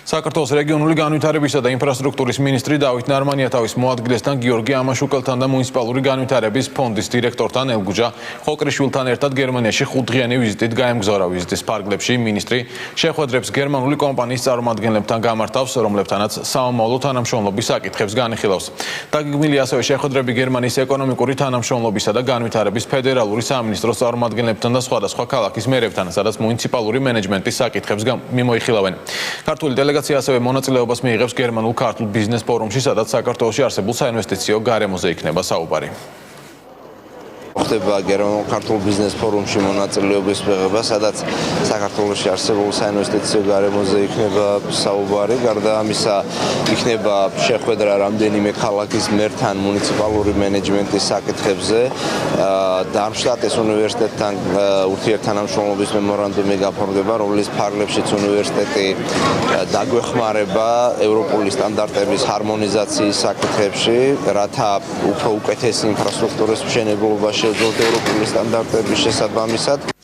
საქართველოს რეგიონული განვითარებისა და ინფრასტრუქტურის მინისტრი დავით ნარმანია თავის მოადგილესთან გიორგი ამაშუკელთან და მუნიციპალური განვითარების ფონდის დირექტორთან ელგუჯა ხოკრიშვილთან ერთად გერმანიაში 5 დღიანი ვიზიტით გაემგზავრა. ვიზიტის ფარგლებში მინისტრი შეხვედრებს გერმანული კომპანიის წარმომადგენლებთან გამართავს, რომლებთანაც სამომავლო თანამშრომლობის საკითხებს განიხილავს. დაგეგმილია ასევე შეხვედრები გერმანიის ეკონომიკური თანამშრომლობისა და განვითარების ფედერალური სამინისტროს წარმომადგენლებთან და სხვადასხვა ქალაქის მერებთან, სადაც მუნიციპალური მენეჯმენტის საკითხებს მიმოიხილავენ. ქართული დელეგაცია ასევე მონაწილეობას მიიღებს გერმანულ-ქართულ ბიზნეს ფორუმში, სადაც საქართველოში არსებულ საინვესტიციო გარემოზე იქნება საუბარი. ხდება გერმანულ-ქართულ ბიზნეს ფორუმში მონაწილეობის მიღება, სადაც საქართველოში არსებულ საინვესტიციო გარემოზე იქნება საუბარი. გარდა ამისა, იქნება შეხვედრა რამდენიმე ქალაქის მერთან მუნიციპალური მენეჯმენტის საკითხებზე. დარმშტადტის უნივერსიტეტთან ურთიერთთანამშრომლობის მემორანდუმი გაფორმდება, რომლის ფარგლებშიც უნივერსიტეტი დაგვეხმარება ევროპული სტანდარტების ჰარმონიზაციის საკითხებში, რათა უფრო უკეთესი ინფრასტრუქტურის მშენებლობაში ევროპული სტანდარტების შესაბამისად.